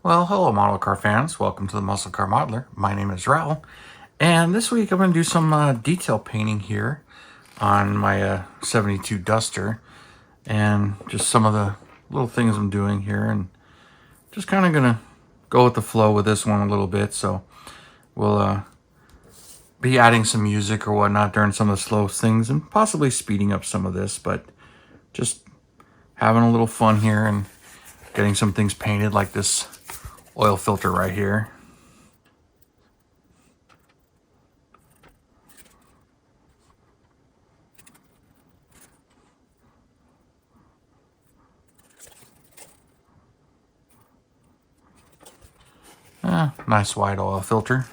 Well, hello model car fans. Welcome to the Muscle Car Modeler. My name is Raul, and this week I'm going to do some detail painting here on my 72 Duster, and just some of the little things I'm doing here, and just kind of going to go with the flow with this one a little bit. So we'll be adding some music or whatnot during some of the slow things, and possibly speeding up some of this, but just having a little fun here and getting some things painted, like this oil filter right here. Nice wide oil filter.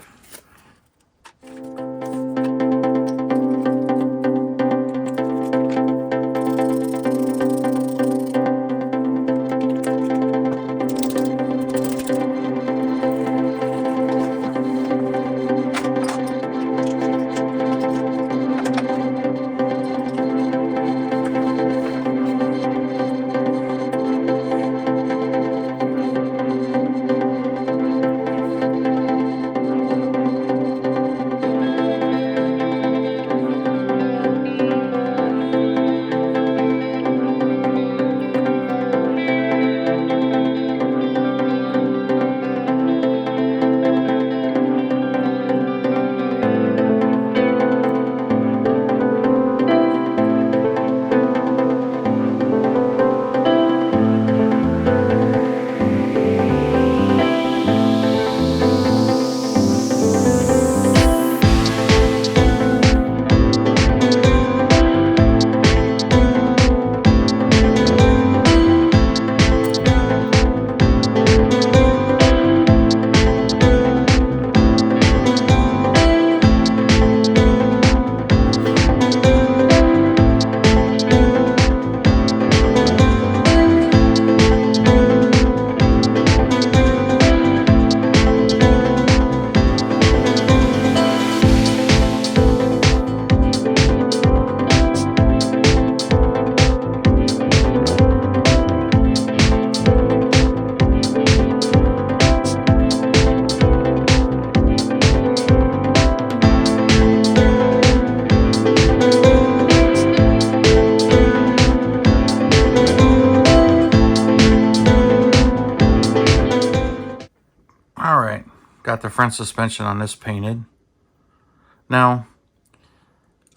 Alright, got the front suspension on this painted. Now,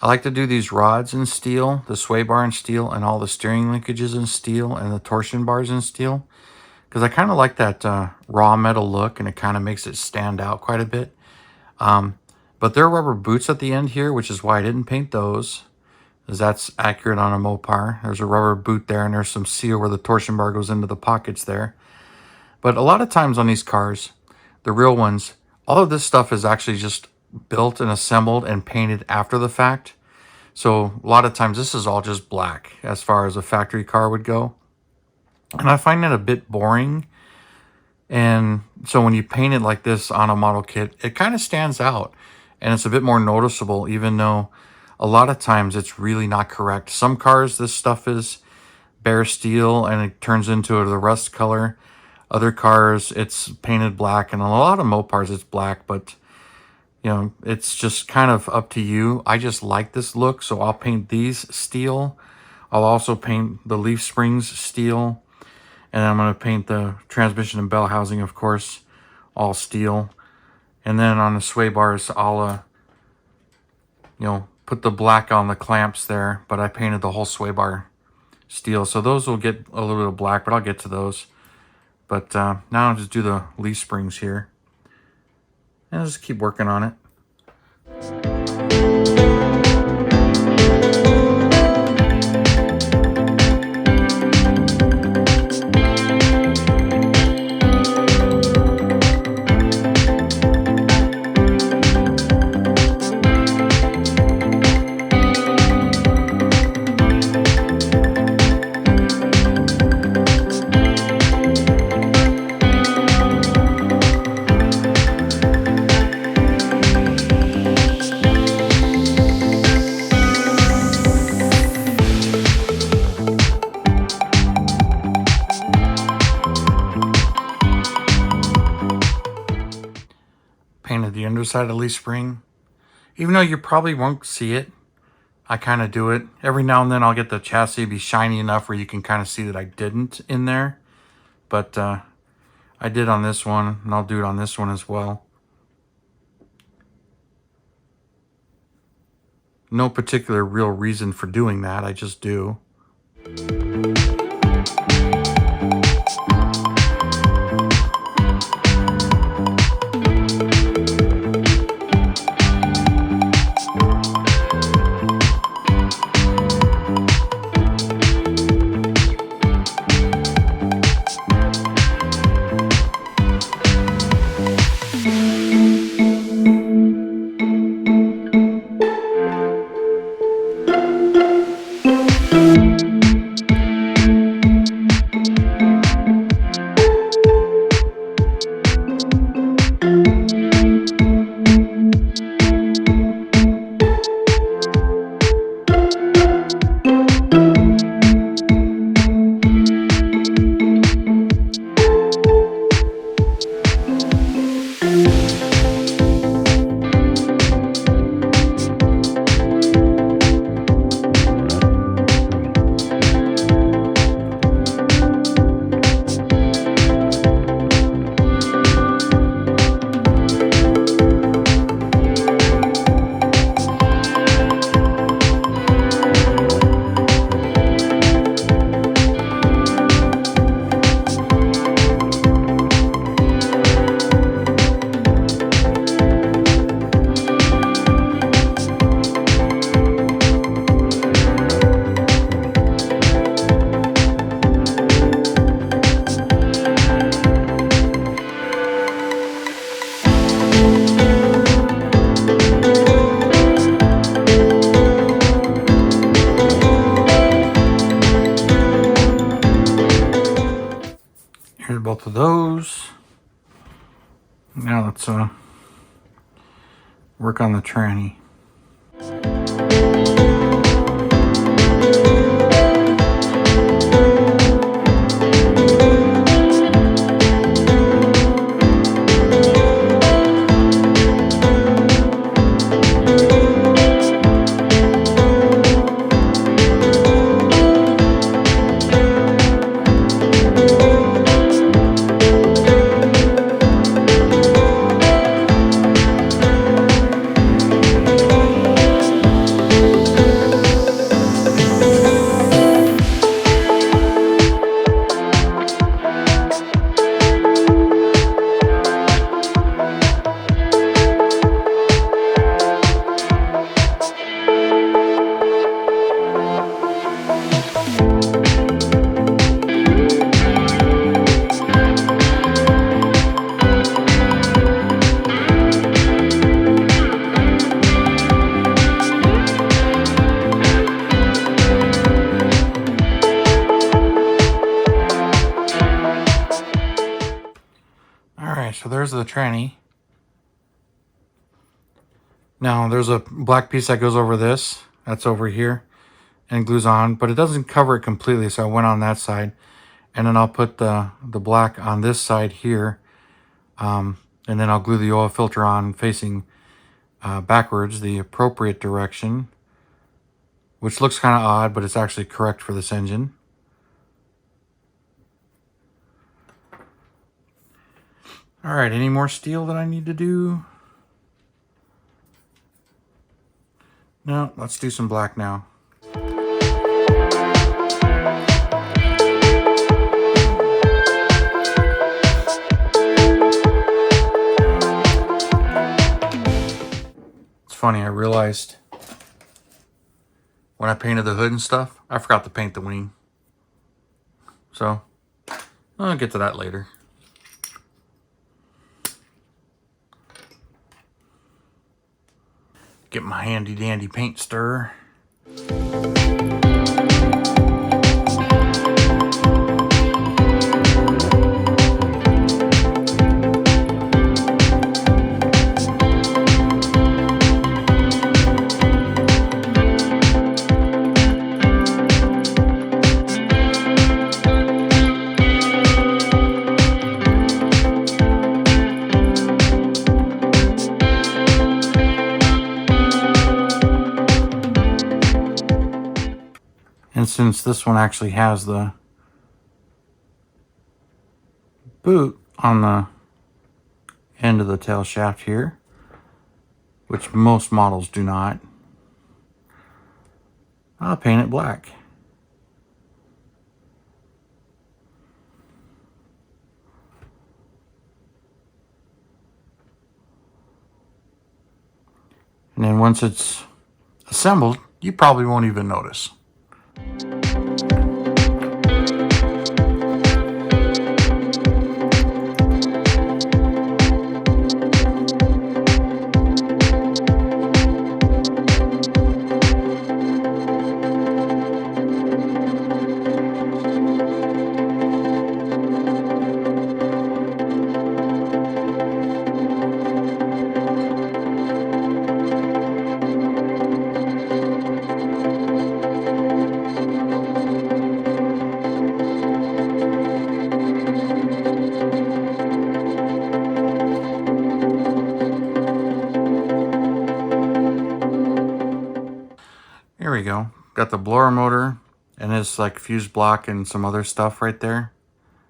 I like to do these rods in steel, the sway bar in steel, and all the steering linkages in steel, and the torsion bars in steel, because I kind of like that raw metal look, and it kind of makes it stand out quite a bit. But there are rubber boots at the end here, which is why I didn't paint those, because that's accurate on a Mopar. There's a rubber boot there, and there's some seal where the torsion bar goes into the pockets there. But a lot of times on these cars, the real ones, all of this stuff is actually just built and assembled and painted after the fact. So a lot of times this is all just black as far as a factory car would go. And I find that a bit boring. And so when you paint it like this on a model kit, it kind of stands out. And it's a bit more noticeable, even though a lot of times it's really not correct. Some cars, this stuff is bare steel and it turns into the rust color. Other cars, it's painted black, and a lot of Mopars, it's black, but, you know, it's just kind of up to you. I just like this look, so I'll paint these steel. I'll also paint the leaf springs steel, and I'm going to paint the transmission and bell housing, of course, all steel. And then on the sway bars, I'll, put the black on the clamps there, but I painted the whole sway bar steel. So those will get a little bit of black, but I'll get to those. But now I'll just do the leaf springs here. And I'll just keep working on it. side of the leaf spring. Even though you probably won't see it, I kind of do it. Every now and then I'll get the chassis be shiny enough where you can kind of see that I didn't in there. But I did on this one, and I'll do it on this one as well. No particular real reason for doing that, I just do. Here's both of those. Now let's work on the tranny. So there's the tranny. Now there's a black piece that goes over this. That's over here and glues on, but it doesn't cover it completely, so I went on that side. And then I'll put the black on this side here. And then I'll glue the oil filter on facing backwards, the appropriate direction, which looks kind of odd, but it's actually correct for this engine. All right, any more steel that I need to do? No, let's do some black now. It's funny, I realized when I painted the hood and stuff, I forgot to paint the wing. So, I'll get to that later. Get my handy dandy paint stirrer. since this one actually has the boot on the end of the tail shaft here, which most models do not, I'll paint it black. And then once it's assembled, you probably won't even notice. Here we go. Got the blower motor and this like fuse block and some other stuff right there.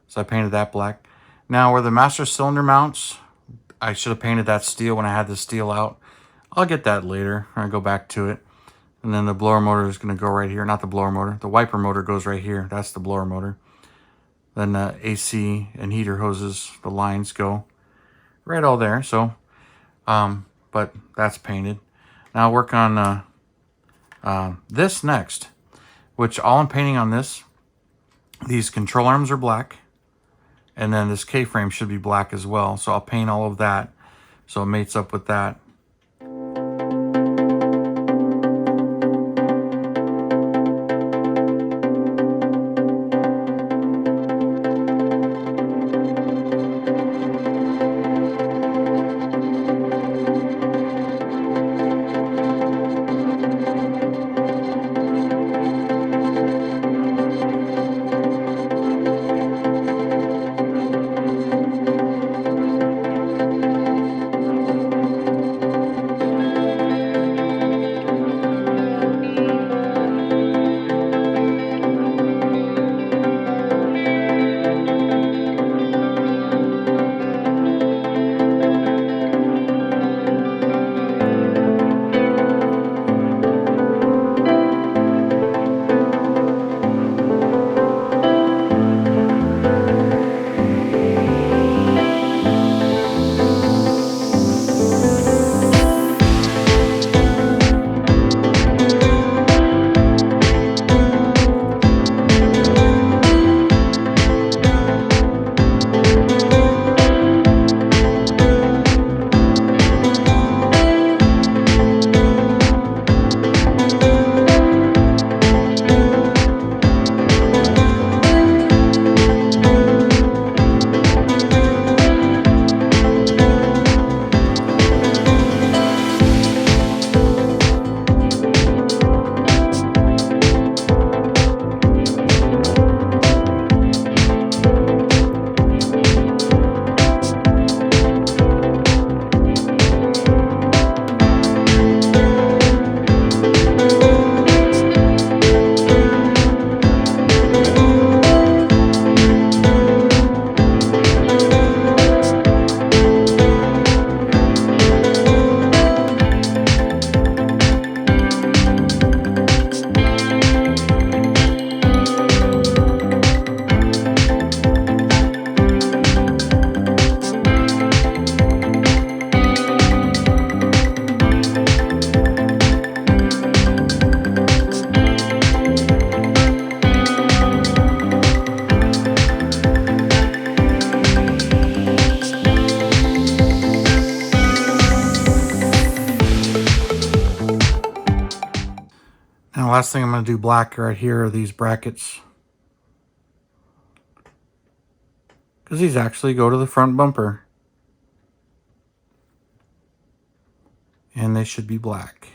So I painted that black. Now where the master cylinder mounts, I should have painted that steel when I had the steel out. I'll get that later when I go back to it. And then the blower motor is going to go right here. Not the blower motor. The wiper motor goes right here. That's the blower motor. Then the AC and heater hoses, the lines go right all there. So, but that's painted. Now I'll work on this next, which all I'm painting on this, these control arms are black, and then this K-frame should be black as well. So I'll paint all of that so it mates up with that. And the last thing I'm going to do black right here are these brackets, because these actually go to the front bumper, and they should be black.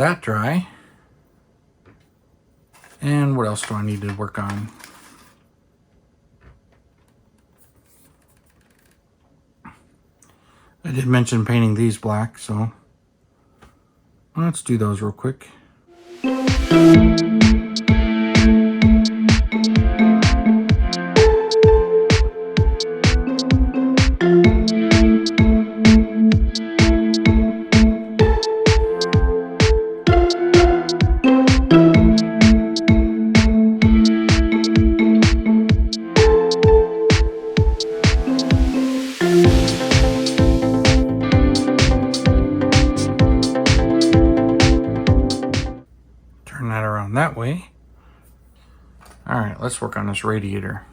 that dry. And what else do I need to work on? I did mention painting these black, so let's do those real quick. That way. All right, let's work on this radiator.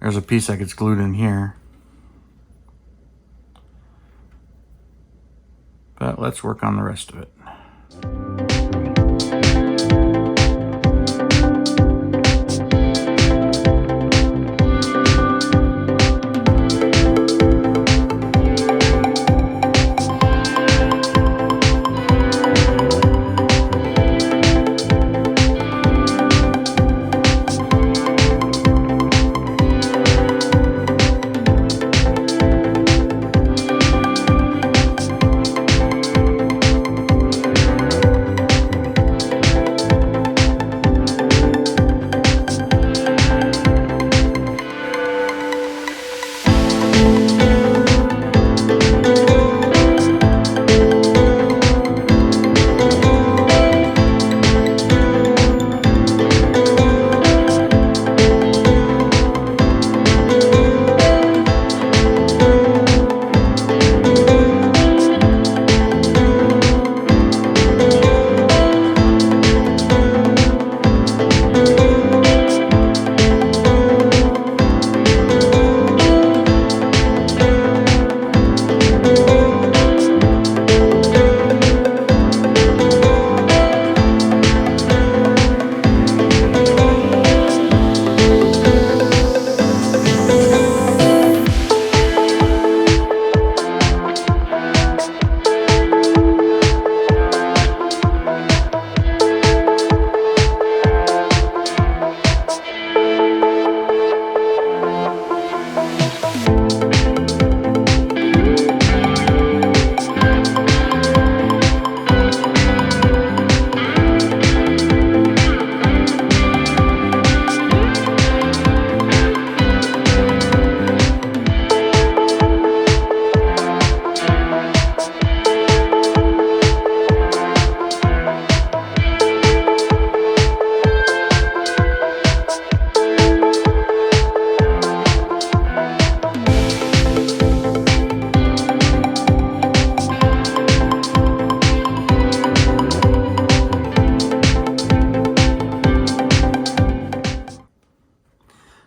There's a piece that gets glued in here. But let's work on the rest of it.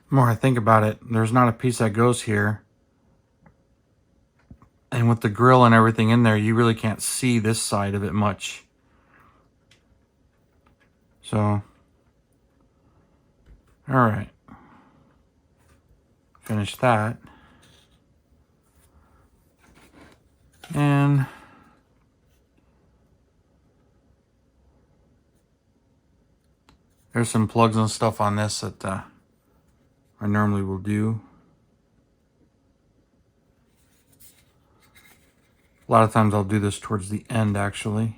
The more I think about it, there's not a piece that goes here. And with the grill and everything in there, you really can't see this side of it much. So, all right. Finish that. And there's some plugs and stuff on this that I normally will do. A lot of times I'll do this towards the end, actually.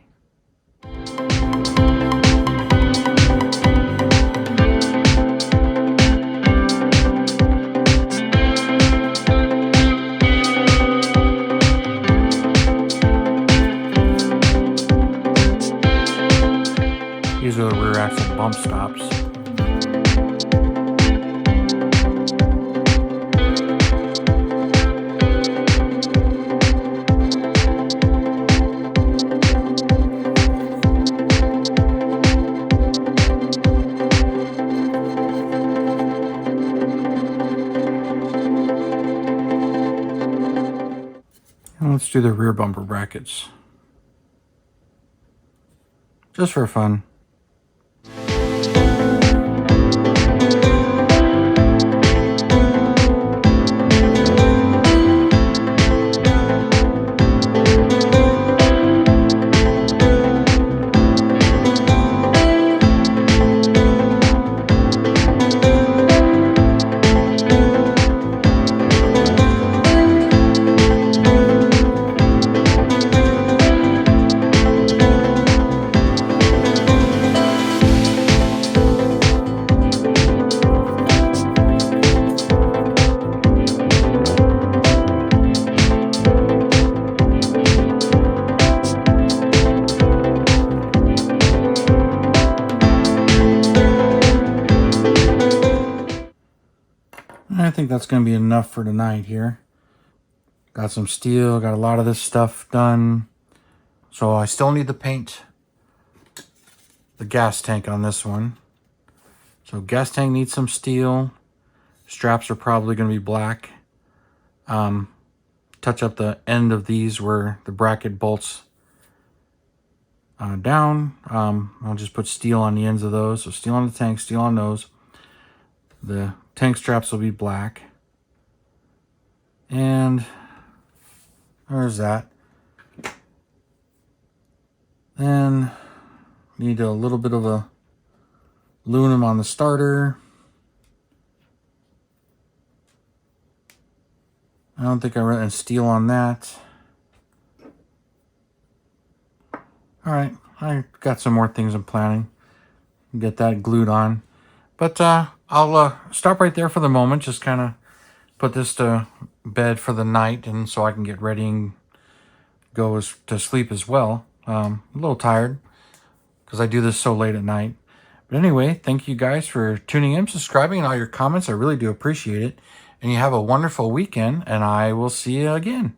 These are the rear axle bump stops. And let's do the rear bumper brackets. Just for fun. think that's going to be enough for tonight here. Got some steel, got a lot of this stuff done. So I still need to paint the gas tank on this one. So gas tank needs some steel. Straps are probably going to be black. Touch up the end of these where the bracket bolts down. I'll just put steel on the ends of those. So steel on the tank, steel on those. The tank straps will be black. And there's that. Then need a little bit of a aluminum on the starter. I don't think I run any steel on that. All right, I got some more things I'm planning. Get that glued on. But I'll stop right there for the moment. Just kind of put this to bed for the night, and so I can get ready and go to sleep as well. A little tired because I do this so late at night. But anyway, thank you guys for tuning in, subscribing, and all your comments. I really do appreciate it. And you have a wonderful weekend, and I will see you again.